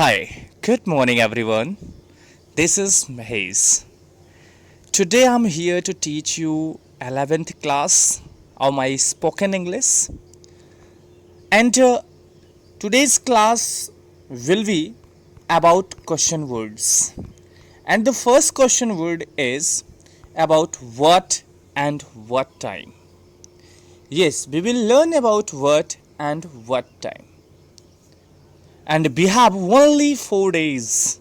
Hi, good morning everyone. This is Mahesh. Today I'm here to teach you 11th class of my spoken English. And today's class will be about question words. And the first question word is about what and what time. Yes, we will learn about what and what time. And we have only 4 days.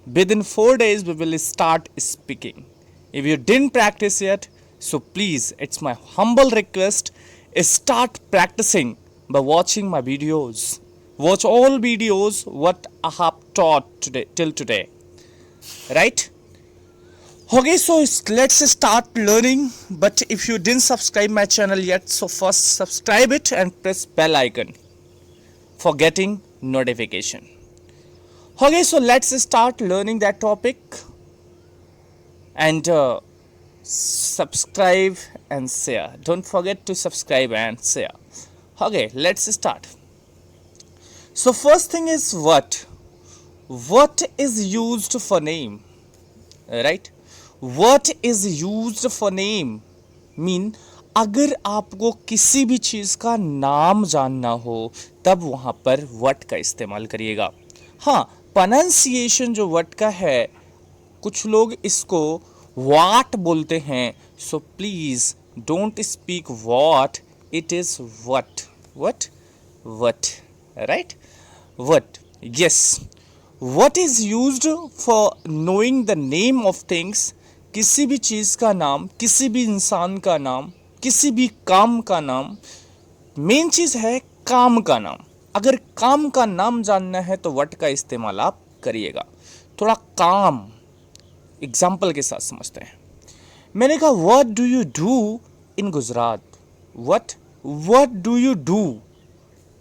Within 4 days, we will start speaking. If you didn't practice yet, so please, it's my humble request, start practicing by watching my videos. Watch all videos what I have taught today till today. Right? Okay, so let's start learning. But if you didn't subscribe my channel yet, so first subscribe it and press bell icon for getting notification. Okay, so let's start learning that topic and subscribe and share. Don't forget to subscribe and share. Okay, let's start. So first thing is what? What is used for name? Right? What is used for name? Mean अगर आपको किसी भी चीज़ का नाम जानना हो तब वहाँ पर what का इस्तेमाल करिएगा. हाँ, प्रोनाउंसिएशन जो वर्ड का है कुछ लोग इसको वाट बोलते हैं, so please don't speak what, it is what. What what right. What. Yes, what is used for knowing the name of things. किसी भी चीज़ का नाम, किसी भी इंसान का नाम, किसी भी काम का नाम. मेन चीज़ है काम का नाम. अगर काम का नाम जानना है तो वट का इस्तेमाल आप करिएगा. थोड़ा काम एग्जाम्पल के साथ समझते हैं. मैंने कहा what do you do in Gujarat. What do you do.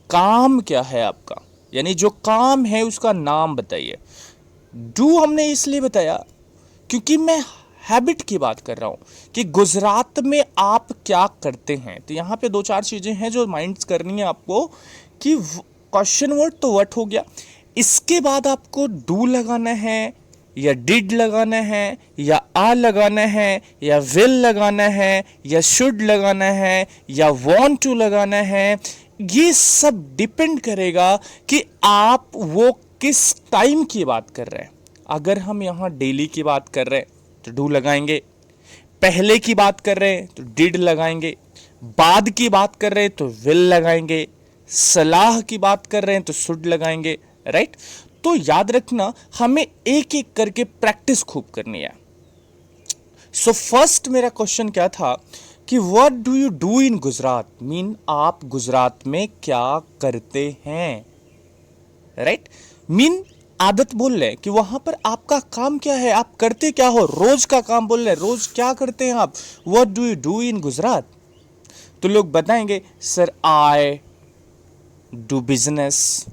काम क्या है आपका, यानी जो काम है उसका नाम बताइए. डू हमने इसलिए बताया क्योंकि मैं हैबिट की बात कर रहा हूँ कि गुजरात में आप क्या करते हैं. तो यहाँ पे 2-4 चीज़ें हैं जो माइंड करनी है आपको कि क्वेश्चन वर्ड तो व्हाट हो गया, इसके बाद आपको डू लगाना है या डिड लगाना है या आ लगाना है या विल लगाना है या शुड लगाना है या वांट टू लगाना है. ये सब डिपेंड करेगा कि आप वो किस टाइम की बात कर रहे हैं. अगर हम यहाँ डेली की बात कर रहे हैं तो डू लगाएंगे, पहले की बात कर रहे हैं तो डिड लगाएंगे, बाद की बात कर रहे हैं तो विल लगाएंगे, सलाह की बात कर रहे हैं तो शुड लगाएंगे. राइट. तो याद रखना हमें एक एक करके प्रैक्टिस खूब करनी है. सो फर्स्ट मेरा क्वेश्चन क्या था कि what do you do in Gujarat. Mean आप गुजरात में क्या करते हैं. राइट. मीन आदत बोल रहे हैं कि वहां पर आपका काम क्या है, आप करते क्या हो, रोज का काम बोल रहे हैं, रोज क्या करते हैं आप. What do you do in Gujarat. तो लोग बताएंगे sir I do business,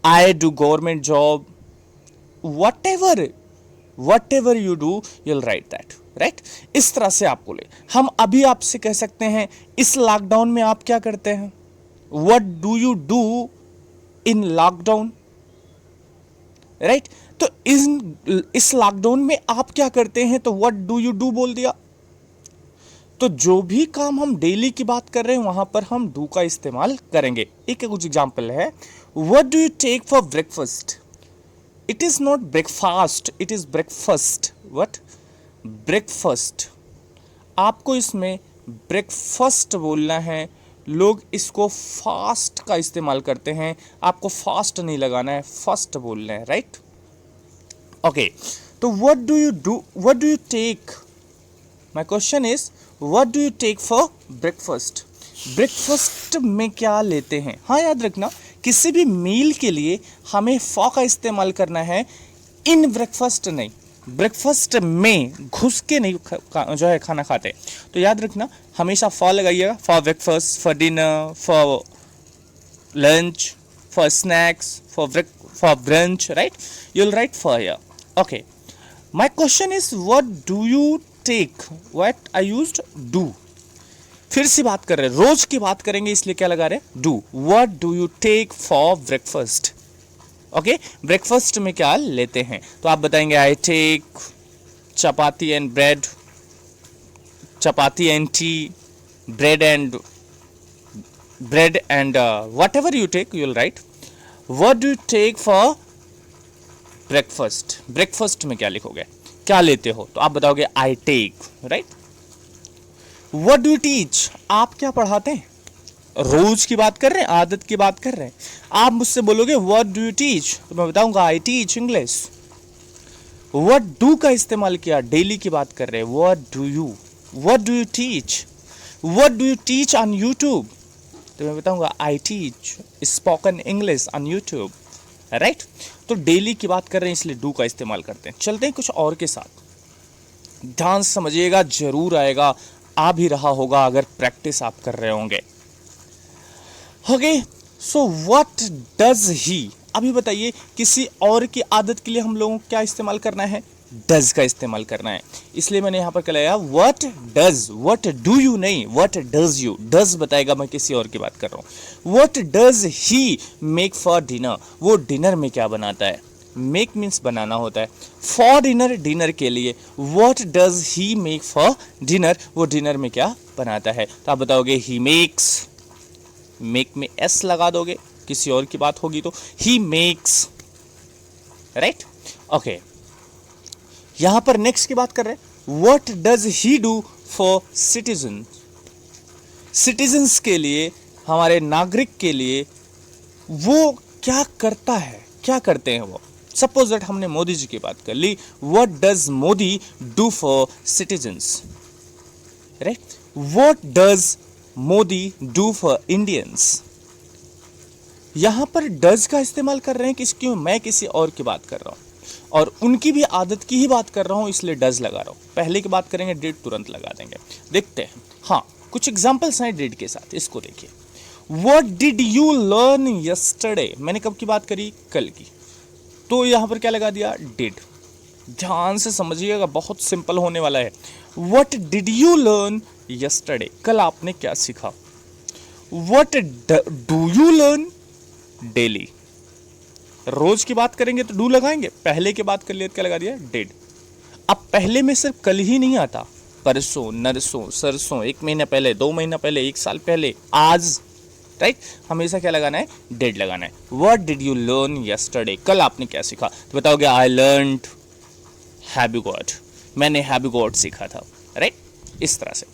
I do government job, whatever you do, you'll write that, right? इस तरह से आप बोले. हम अभी आपसे कह सकते हैं इस लॉकडाउन में आप क्या करते हैं. What do you do in lockdown, right? तो इस लॉकडाउन में आप क्या करते हैं तो what do you do बोल दिया. तो जो भी काम हम डेली की बात कर रहे हैं वहां पर हम डू का इस्तेमाल करेंगे. एक कुछ एग्जाम्पल है. What do you take for breakfast? It is not breakfast, it is breakfast. What? Breakfast. आपको इसमें breakfast बोलना है. लोग इसको फास्ट का इस्तेमाल करते हैं, आपको फास्ट नहीं लगाना है, फर्स्ट बोलना है. राइट. ओके. तो what do you do, what do you take? My question is what do you take for breakfast? Breakfast में क्या लेते हैं. हाँ, याद रखना किसी भी मील के लिए हमें फॉर का इस्तेमाल करना है, इन ब्रेकफास्ट नहीं. ब्रेकफास्ट में घुस के नहीं जो है खाना खाते. तो याद रखना हमेशा फॉर लगाइएगा. For breakfast, for dinner, for lunch, for snacks, for brunch. Right. You will write for here. Okay. My question is what do you take. What I used do. फिर से बात कर रहे हैं, रोज की बात करेंगे इसलिए क्या लगा रहे हैं do. What do you take for breakfast. Okay, breakfast में क्या लेते हैं? तो आप बताएंगे I take chapati and bread, chapati and tea, bread and whatever you take, you'll write what do you take for breakfast. breakfast में क्या लिखोगे, क्या लेते हो? तो आप बताओगे I take, right? what do you teach, आप क्या पढ़ाते हैं? रोज की बात कर रहे हैं, आदत की बात कर रहे हैं। आप मुझसे बोलोगे what do you teach, तो मैं बताऊंगा I teach English। what do का इस्तेमाल किया, डेली की बात कर रहे हैं, what do you teach, what do you teach on YouTube, तो मैं बताऊंगा I teach spoken English on YouTube, right? तो डेली की बात कर रहे हैं इसलिए डू का इस्तेमाल करते हैं। चलते हैं कुछ और के साथ, ध्यान से समझिएगा, जरूर आएगा, आ भी रहा होगा अगर प्रैक्टिस आप कर रहे होंगे। Okay, so what does he, अभी बताइए किसी और की आदत के लिए हम लोगों को क्या इस्तेमाल करना है? डज का इस्तेमाल करना है, इसलिए मैंने यहां पर क्या लगाया what does, what do you नहीं, व्हाट डज यू, डज बताएगा मैं किसी और की बात कर रहा हूं। What does he make for dinner, वो डिनर में क्या बनाता है? मेक मीन्स बनाना होता है, फॉर डिनर डिनर के लिए, what does he make for dinner, वो डिनर में क्या बनाता है? तो आप बताओगे ही मेक्स, मेक में एस लगा दोगे, किसी और की बात होगी तो ही मेक्स, राइट? ओके, यहां पर नेक्स्ट की बात कर रहे हैं, what does he do for citizen, citizens के लिए, हमारे नागरिक के लिए वो क्या करता है, क्या करते हैं वो? सपोज दैट हमने मोदी जी की बात कर ली, what does Modi do for citizens, right? What does Modi do for Indians, यहां पर डज का इस्तेमाल कर रहे हैं किसकी? मैं किसी और की बात कर रहा हूं और उनकी भी आदत की ही बात कर रहा हूं, इसलिए डज लगा रहा हूं। पहले की बात करेंगे डिड तुरंत लगा देंगे। देखते हैं, हाँ कुछ एग्जांपल्स हैं डिड के साथ, इसको देखिए। What did you learn yesterday, मैंने कब की बात करी? कल की, तो यहां पर क्या लगा दिया? डिड। ध्यान से समझिएगा, बहुत सिंपल होने वाला है। What did you learn yesterday, कल आपने क्या सीखा? What do you learn daily, रोज की बात करेंगे तो डू लगाएंगे, पहले की बात कर लिए तो क्या लगा दिया? डिड। अब पहले में सिर्फ कल ही नहीं आता, परसों, नरसों, सरसों, 1 महीना पहले, 2 महीना पहले, 1 साल पहले, आज, राइट? हमेशा क्या लगाना है? डिड लगाना है। What did you learn yesterday, कल आपने क्या सीखा? तो बताओगे आई लर्नड हैवी गॉड, मैंने हैवी गॉड सीखा था, राइट? इस तरह से।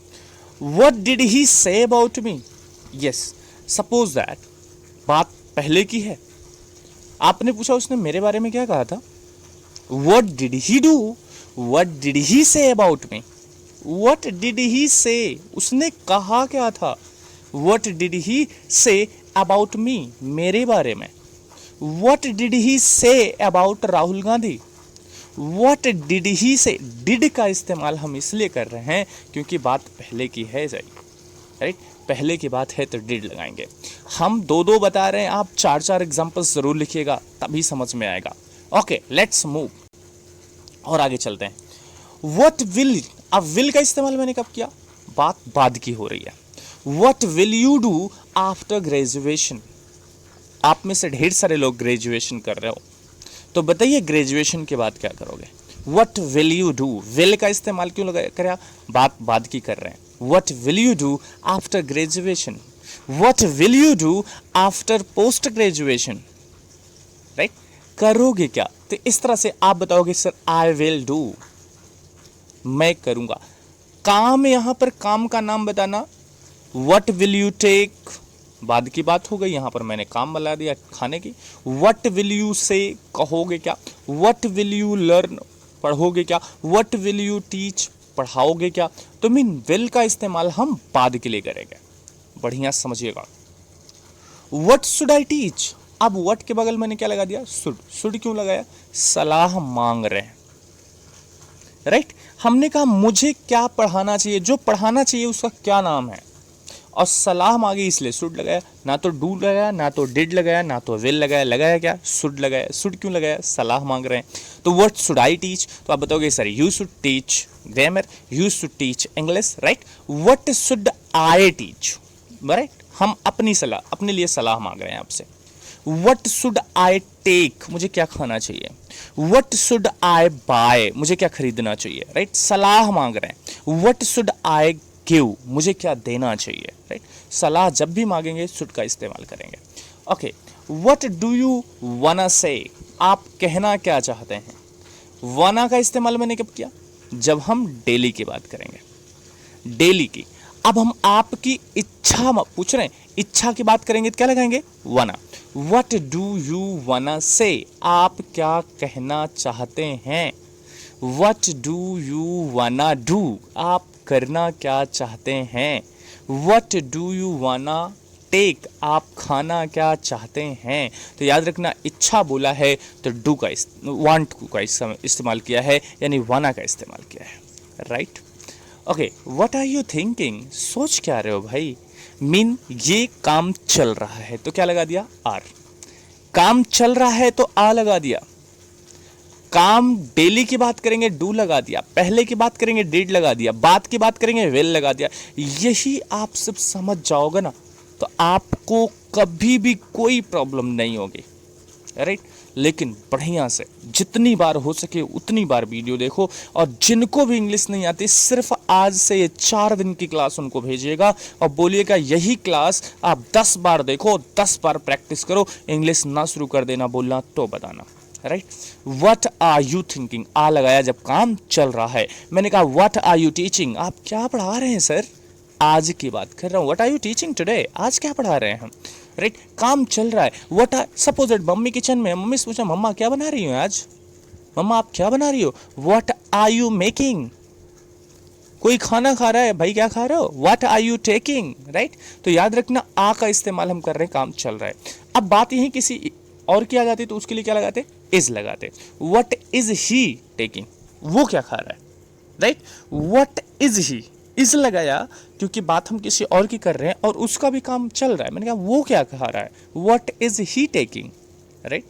What did he say about me, yes, suppose that बात पहले की है, आपने पूछा उसने मेरे बारे में क्या कहा था? What did he do, what did he say about me, what did he से, उसने कहा क्या था? What did he say about me, मेरे बारे में। What did he say about Rahul Gandhi, what did he से, डिड का इस्तेमाल हम इसलिए कर रहे हैं क्योंकि बात पहले की है, राइट? पहले की बात है तो डिड लगाएंगे। हम 2-2 बता रहे हैं, आप 4-4 एग्जांपल्स जरूर लिखिएगा, तभी समझ में आएगा। ओके, लेट्स मूव और आगे चलते हैं। व्हाट विल, अब विल का इस्तेमाल मैंने कब किया? बात बाद की हो रही है। What will you do after graduation, आप में से ढेर सारे लोग ग्रेजुएशन कर रहे हो, तो बताइए ग्रेजुएशन के बाद क्या करोगे? What will you do, will का इस्तेमाल क्यों लगा कर, बात बाद की कर रहे हैं। What will you do after graduation? What will you do after post graduation? Right? करोगे क्या? तो इस तरह से आप बताओगे सर I will do, मैं करूंगा। काम, यहां पर काम का नाम बताना। What will you take, बाद की बात हो गई, यहां पर मैंने काम बता दिया खाने की। What will you say, कहोगे क्या? What will you learn, पढ़ोगे क्या? What will you teach, पढ़ाओगे क्या? तो मीन विल का इस्तेमाल हम बाद के लिए करेंगे, बढ़िया समझिएगा। व्हाट शुड आई टीच, अब व्हाट के बगल मैंने क्या लगा दिया? शुड। शुड क्यों लगाया? सलाह मांग रहे हैं, राइट? हमने कहा मुझे क्या पढ़ाना चाहिए, जो पढ़ाना चाहिए उसका क्या नाम है, और सलाह मांगी इसलिए शुड लगाया। ना तो डू लगाया, ना तो डिड लगाया, ना तो विल लगाया, लगाया क्या? शुड लगाया। शुड क्यों लगाया? सलाह मांग रहे हैं। तो व्हाट शुड आई टीच, तो आप बताओगे sir you should teach grammar, you should teach English, right? What should I teach, right? हम अपनी सलाह, अपने लिए सलाह मांग रहे हैं आपसे। व्हाट शुड आई टेक, मुझे क्या खाना चाहिए। व्हाट शुड आई बाय, मुझे क्या खरीदना चाहिए, राइट। सलाह मांग रहे हैं, व्हाट शुड आई गिव, मुझे क्या देना चाहिए, राइट। सलाह जब भी मांगेंगे शुड का इस्तेमाल करेंगे। ओके, व्हाट डू यू वाना से, आप कहना क्या चाहते हैं। वाना का इस्तेमाल मैंने कब किया, जब हम डेली की बात करेंगे, डेली की। अब हम आपकी इच्छा पूछ रहे हैं, इच्छा की बात करेंगे तो क्या लगाएंगे, वाना। व्हाट डू यू वाना से, आप क्या कहना चाहते हैं। What do you wanna do, आप करना क्या चाहते हैं। What do you wanna take, आप खाना क्या चाहते हैं। तो याद रखना, इच्छा बोला है तो डू का वांट का इस्तेमाल किया है, यानी वाना का इस्तेमाल किया है, right. Okay, what are you thinking, सोच क्या रहे हो भाई। मीन ये काम चल रहा है तो क्या लगा दिया, आर। काम चल रहा है तो आ लगा दिया। काम डेली की बात करेंगे डू लगा दिया, पहले की बात करेंगे डिड लगा दिया, बात की बात करेंगे विल लगा दिया। यही आप सब समझ जाओगे ना तो आपको कभी भी कोई प्रॉब्लम नहीं होगी, राइट। लेकिन बढ़िया से जितनी बार हो सके उतनी बार वीडियो देखो, और जिनको भी इंग्लिश नहीं आती सिर्फ आज से ये 4 दिन की क्लास उनको भेजिएगा और बोलिएगा यही क्लास आप 10 बार देखो, 10 बार प्रैक्टिस करो, इंग्लिश ना शुरू कर देना बोलना तो बताना, right. What are you thinking, आ लगाया जब काम चल रहा है। मैंने कहा व्हाट आर यू टीचिंग, आप क्या पढ़ा रहे हैं सर, आज की बात कर रहा हूँ। What are you teaching today, आज क्या पढ़ा रहे हैं हम, राइट। काम चल रहा है। What are, suppose that mummy kitchen में, मम्मी से पूछा मम्मा क्या बना रही हो आज, मम्मा आप क्या बना रही हो। व्हाट आर यू मेकिंग, कोई खाना खा रहा है, भाई क्या खा रहे हो। What are you taking, right. तो याद रखना आ का इस्तेमाल हम कर रहे हैं, काम चल रहा है। अब बात यही किसी और की आ जाती तो उसके लिए क्या लगाते, इज लगाते। व्हाट इज ही टेकिंग, वो क्या खा रहा है, right. What is he, is लगाया क्योंकि बात हम किसी और की कर रहे हैं और उसका भी काम चल रहा है। मैंने कहा वो क्या खा रहा है, what is he taking, right.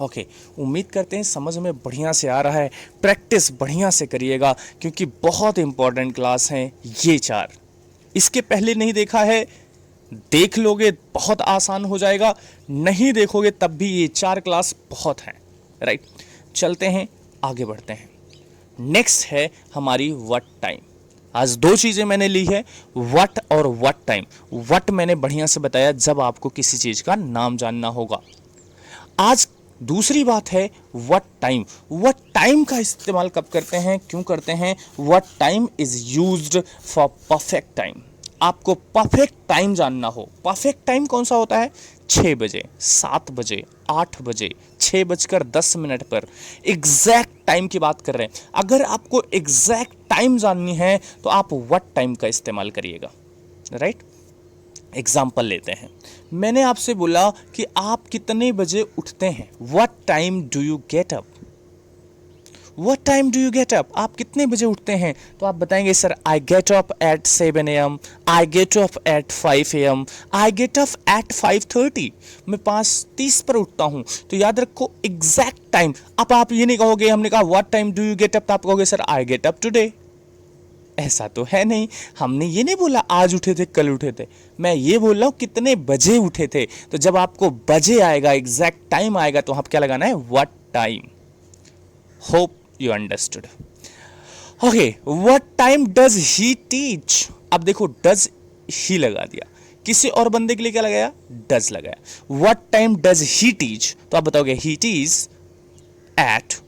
Okay, उम्मीद करते हैं समझ में बढ़िया से आ रहा है। प्रैक्टिस बढ़िया से करिएगा क्योंकि बहुत इंपॉर्टेंट क्लास हैं ये 4। इसके पहले नहीं देखा है, देख लोगे बहुत आसान हो जाएगा, नहीं देखोगे तब भी ये 4 क्लास बहुत हैं, राइट। चलते हैं आगे बढ़ते हैं। नेक्स्ट है हमारी व्हाट टाइम। आज 2 चीजें मैंने ली है, व्हाट और व्हाट टाइम। व्हाट मैंने बढ़िया से बताया जब आपको किसी चीज का नाम जानना होगा। आज दूसरी बात है व्हाट टाइम। व्हाट टाइम का इस्तेमाल कब करते हैं, क्यों करते हैं। What time is used for perfect time. आपको परफेक्ट टाइम जानना हो, परफेक्ट टाइम कौन सा होता है, 6 बजे, 7 बजे, 8 बजे, 6:10 पर एग्जैक्ट टाइम की बात कर रहे हैं। अगर आपको एग्जैक्ट टाइम जाननी है तो आप व्हाट टाइम का इस्तेमाल करिएगा, राइट। एग्जाम्पल लेते हैं, मैंने आपसे बोला कि आप कितने बजे उठते हैं। What time do you get up, what time do you get up, आप कितने बजे उठते हैं। तो आप बताएंगे sir I get up at 7 AM, I get up at 5 AM, I get up at 5:30, मैं 5:30 पर उठता हूं। तो याद रखो एग्जैक्ट टाइम। अब आप ये नहीं कहोगे, हमने कहा what time do you get up, तो आप कहोगे sir I get up today. ऐसा तो है नहीं, हमने ये नहीं बोला आज उठे थे कल उठे थे, मैं ये बोल रहा हूं कितने बजे उठे थे। तो जब आपको बजे आएगा, एग्जैक्ट टाइम आएगा, तो आप क्या लगाना है, what time. Hope you understood. Okay, what time does he teach. अब देखो डज ही लगा दिया, किसी और बंदे के लिए क्या लगाया, डज लगाया। What time does he teach, तो आप बताओगे ही टीच एट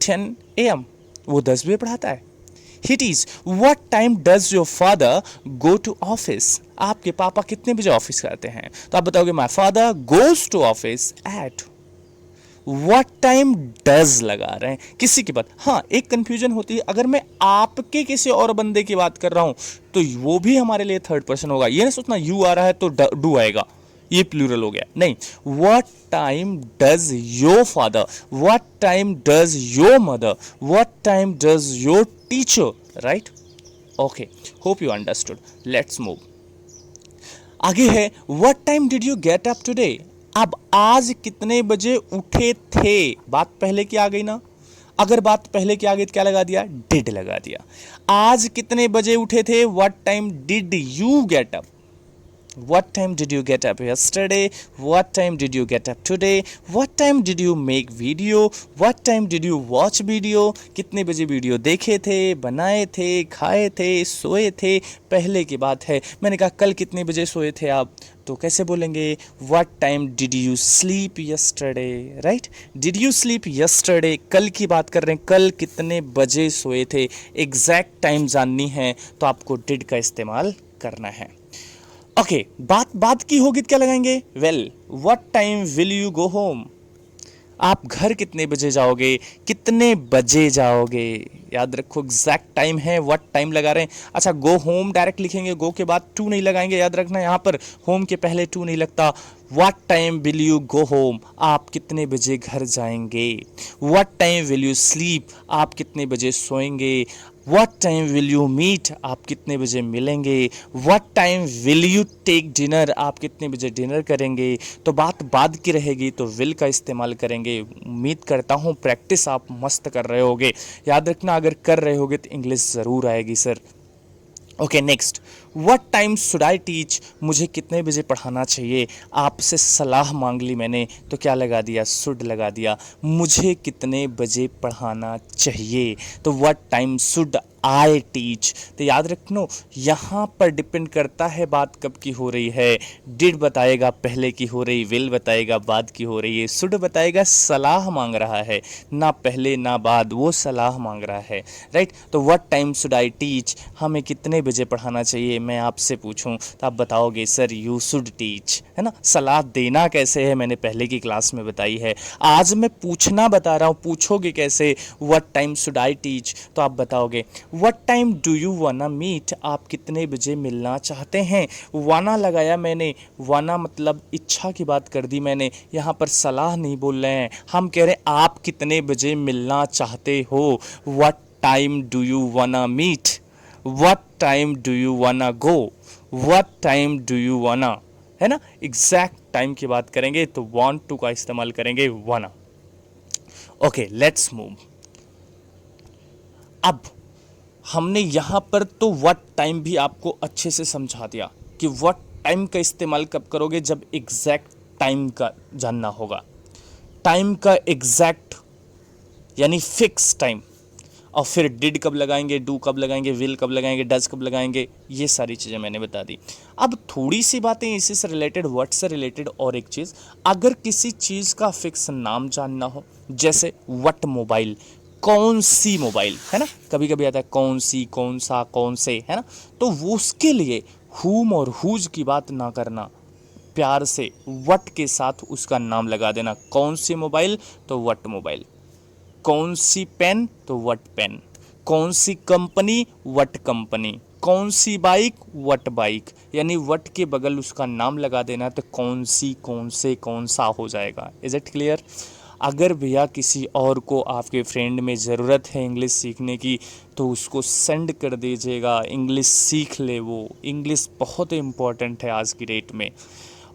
10 AM, वो 10 बजे पढ़ाता है। It is, what time does your father go to office? आपके पापा कितने बजे ऑफिस आते हैं। तो आप बताओगे my father goes to office at। what time does लगा रहे हैं किसी की बात। हाँ, एक कंफ्यूजन होती है, अगर मैं आपके किसी और बंदे की बात कर रहा हूं तो वो भी हमारे लिए थर्ड पर्सन होगा। ये नहीं सोचना यू आ रहा है तो डू आएगा, ये प्लूरल हो गया, नहीं। What time does your father, what time does your mother, what time does your teacher, right. Okay, hope you understood. Let's move. आगे है what time did you get up today. अब आज कितने बजे उठे थे, बात पहले की आ गई ना। अगर बात पहले की आ गई तो क्या लगा दिया, डिड लगा दिया। आज कितने बजे उठे थे, what time did you get up. What time did you get up yesterday? What time did you get up today? What time did you make video? What time did you watch video? कितने बजे video देखे थे, बनाए थे, खाए थे, सोए थे? पहले की बात है, मैंने कहा कल कितने बजे सोए थे आप, तो कैसे बोलेंगे? What time did you sleep yesterday? Right? Did you sleep yesterday? कल की बात कर रहे हैं, कल कितने बजे सोए थे? एग्जैक्ट टाइम जाननी है तो आपको did का इस्तेमाल करना है। ओके, बात की होगी तो क्या लगाएंगे? Well, what time will you go home? आप घर कितने बजे जाओगे, कितने बजे जाओगे? याद रखो एग्जैक्ट टाइम है, व्हाट टाइम लगा रहे हैं। अच्छा, गो होम डायरेक्ट लिखेंगे, गो के बाद टू नहीं लगाएंगे, याद रखना यहाँ पर होम के पहले टू नहीं लगता। What time will you go home? आप कितने बजे घर जाएंगे। What time will you sleep? आप कितने बजे सोएंगे। What time will you meet? आप कितने बजे मिलेंगे। What time will you take dinner? आप कितने बजे डिनर करेंगे। तो बात बाद की रहेगी तो विल का इस्तेमाल करेंगे। उम्मीद करता हूँ प्रैक्टिस आप मस्त कर रहे होगे। याद रखना, अगर कर रहे होगे तो इंग्लिश ज़रूर आएगी sir. Okay, next, what time should I teach? मुझे कितने बजे पढ़ाना चाहिए। आपसे सलाह मांग ली मैंने तो क्या लगा दिया? शुड लगा दिया। मुझे कितने बजे पढ़ाना चाहिए, तो what time should I teach? तो याद रखना, यहाँ पर डिपेंड करता है बात कब की हो रही है। डिड बताएगा पहले की हो रही, विल बताएगा बाद की हो रही है, शुड बताएगा सलाह मांग रहा है, ना पहले ना बाद, वो सलाह मांग रहा है। राइट? तो what time should I teach? हमें कितने बजे पढ़ाना चाहिए, मैं आपसे पूछूं तो आप बताओगे सर यू शुड टीच, है ना। सलाह देना कैसे है मैंने पहले की क्लास में बताई है। आज मैं पूछना बता रहा हूँ, पूछोगे कैसे? What time should I teach? तो आप बताओगे what time do you wanna meet? आप कितने बजे मिलना चाहते हैं। वाना लगाया मैंने, वाना मतलब इच्छा की बात कर दी मैंने, यहाँ पर सलाह नहीं बोल रहे हैं, हम कह रहे हैं आप कितने बजे मिलना चाहते हो। What time do you wanna meet? What time do you wanna go? What time do you wanna, है ना। एग्जैक्ट टाइम की बात करेंगे तो वांट टू का इस्तेमाल करेंगे, वाना। Okay, let's move. अब हमने यहां पर तो व्हाट टाइम भी आपको अच्छे से समझा दिया कि व्हाट टाइम का इस्तेमाल कब करोगे, जब एग्जैक्ट टाइम का जानना होगा। टाइम का एग्जैक्ट यानी फिक्स टाइम। और फिर डिड कब लगाएंगे, डू कब लगाएंगे, विल कब लगाएंगे, डज कब लगाएंगे, ये सारी चीज़ें मैंने बता दी। अब थोड़ी सी बातें इसी से रिलेटेड, वर्ड से रिलेटेड। और एक चीज़, अगर किसी चीज़ का फिक्स नाम जानना हो, जैसे व्हाट मोबाइल, कौन सी मोबाइल, है ना। कभी कभी आता है कौन सी, कौन सा, कौन से, है ना। तो वो उसके लिए हुम और हुज की बात ना करना, प्यार से व्हाट के साथ उसका नाम लगा देना। कौन सी मोबाइल तो व्हाट मोबाइल, कौन सी पेन तो व्हाट पेन, कौन सी कंपनी व्हाट कंपनी, कौन सी बाइक व्हाट बाइक। यानी व्हाट के बगल उसका नाम लगा देना तो कौन सी, कौन से, कौन सा हो जाएगा। Is it clear? अगर भैया किसी और को, आपके फ्रेंड में ज़रूरत है इंग्लिश सीखने की तो उसको सेंड कर दीजिएगा, इंग्लिश सीख ले वो। इंग्लिश बहुत इम्पॉर्टेंट है आज की डेट में।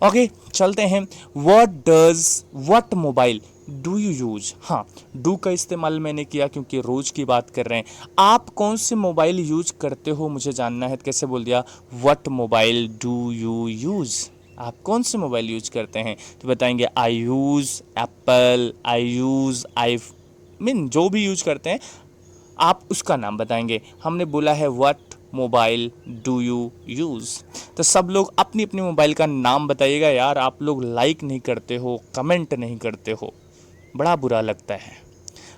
ओके, चलते हैं। What does, what mobile do you use? हाँ, डू का इस्तेमाल मैंने किया क्योंकि रोज की बात कर रहे हैं। आप कौन से मोबाइल यूज करते हो मुझे जानना है, तो कैसे बोल दिया? What mobile do you use? आप कौन से मोबाइल यूज करते हैं, तो बताएंगे I use Apple, I use I mean जो भी यूज करते हैं आप उसका नाम बताएंगे। हमने बोला है what mobile do you use, तो सब लोग अपनी अपनी मोबाइल का नाम बताइएगा। यार आप लोग लाइक नहीं करते हो, कमेंट नहीं करते हो, बड़ा बुरा लगता है।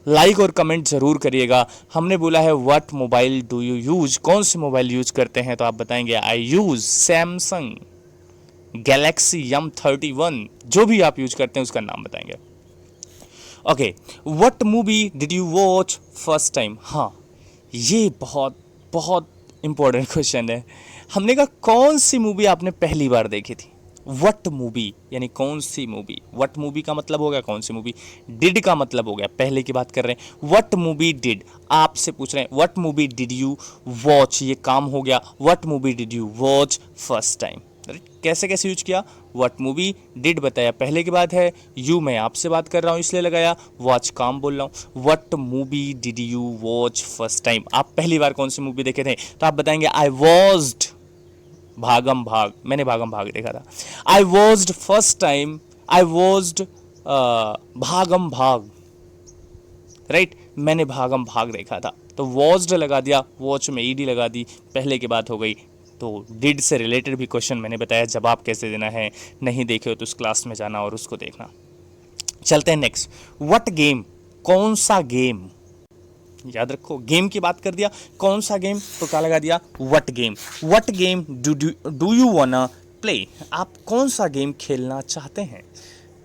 लाइक और कमेंट जरूर करिएगा। हमने बोला है what mobile do you use, कौन सी मोबाइल यूज करते हैं, तो आप बताएंगे I use Samsung Galaxy M31, जो भी आप यूज करते हैं उसका नाम बताएंगे। Okay, what movie did you watch first time? हाँ, ये बहुत बहुत इंपॉर्टेंट क्वेश्चन है। हमने कहा कौन सी मूवी आपने पहली बार देखी थी। व्हाट मूवी यानी कौन सी मूवी। व्हाट मूवी का मतलब हो गया कौन सी मूवी। डिड का मतलब हो गया पहले की बात कर रहे हैं। व्हाट मूवी डिड, आपसे पूछ रहे हैं what movie did you watch, ये काम हो गया। What movie did you watch first time. कैसे कैसे यूज किया? व्हाट मूवी, डिड बताया पहले की बात है, यू मैं आपसे बात कर रहा हूं इसलिए लगाया, वॉच काम बोल रहा हूं। What movie did you watch first time, आप पहली बार कौन सी मूवी देखे थे, तो आप बताएंगे आई वॉच्ड भागम भाग, मैंने भागम भाग देखा था। आई वॉज्ड फर्स्ट टाइम, आई वॉज्ड भागम भाग, राइट, मैंने भागम भाग देखा था। तो वॉज्ड लगा दिया, वॉच में ईडी लगा दी, पहले की बात हो गई। तो डिड से रिलेटेड भी क्वेश्चन मैंने बताया, जवाब कैसे देना है, नहीं देखे हो तो उस क्लास में जाना और उसको देखना। चलते हैं नेक्स्ट, व्हाट गेम, कौन सा गेम, याद रखो गेम की बात कर दिया, कौन सा गेम, तो क्या लगा दिया, what game. What game do you वांना play, आप कौन सा गेम खेलना चाहते हैं,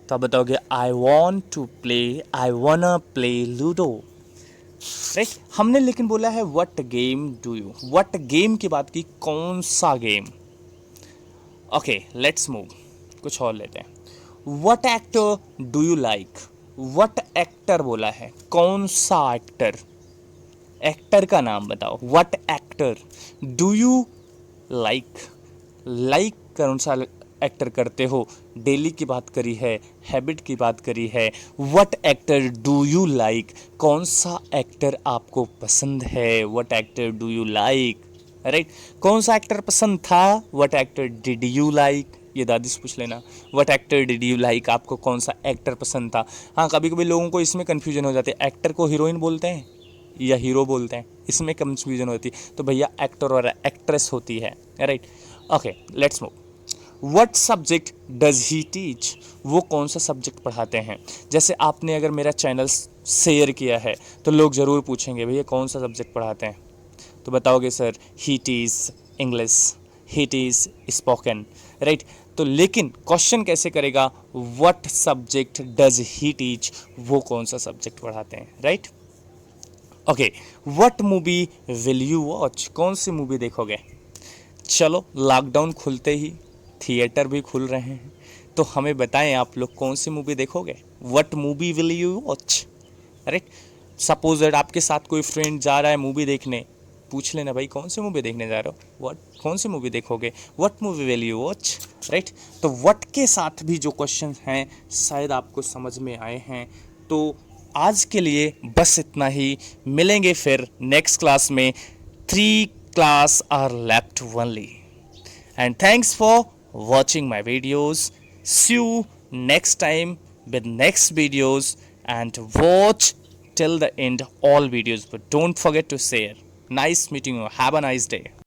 तो आप बताओगे I want to play, I wanna play ludo, right. हमने लेकिन बोला है what game do you, what game की बात की, कौन सा गेम। ओके लेट्स मूव, कुछ और लेते हैं। What actor do you like, what actor बोला है, कौन सा एक्टर, एक्टर का नाम बताओ, what actor do you like, like कौन सा एक्टर करते हो, डेली की बात करी है, हैबिट की बात करी है। What actor do you like, कौन सा एक्टर आपको पसंद है, what actor do you like, right. कौन सा एक्टर पसंद था, what actor did you like, ये दादी से पूछ लेना, what actor did you like, आपको कौन सा एक्टर पसंद था। हाँ कभी कभी लोगों को इसमें कन्फ्यूजन हो जाती है, एक्टर को हीरोइन बोलते हैं या हीरो बोलते हैं, इसमें कन्फ्यूजन होती है। तो भैया एक्टर और एक्ट्रेस होती है, right. Okay let's move. What subject does he teach, वो कौन सा सब्जेक्ट पढ़ाते हैं। जैसे आपने अगर मेरा चैनल शेयर किया है तो लोग ज़रूर पूछेंगे भैया कौन सा सब्जेक्ट पढ़ाते हैं, तो बताओगे सर ही टीच इंग्लिश, ही टीच स्पोकन, राइट। तो लेकिन क्वेश्चन कैसे करेगा, what subject does he teach, वो कौन सा सब्जेक्ट पढ़ाते हैं, right. Okay what movie will you watch, कौन सी मूवी देखोगे। चलो लॉकडाउन खुलते ही थिएटर भी खुल रहे हैं, तो हमें बताएं आप लोग कौन सी मूवी देखोगे, what movie will you watch, right. Suppose that आपके साथ कोई फ्रेंड जा रहा है मूवी देखने, पूछ लेना भाई कौन सी मूवी देखने जा रहे हो, व्हाट कौन सी मूवी देखोगे, what movie will you watch, right. तो व्हाट के साथ भी जो क्वेश्चन हैं शायद आपको समझ में आए हैं। तो आज के लिए बस इतना ही, मिलेंगे फिर नेक्स्ट क्लास में। 3 class are left only, and thanks for watching my videos. See you next time with next videos, and watch till the end all videos, but don't forget to share. Nice meeting you, have a nice day.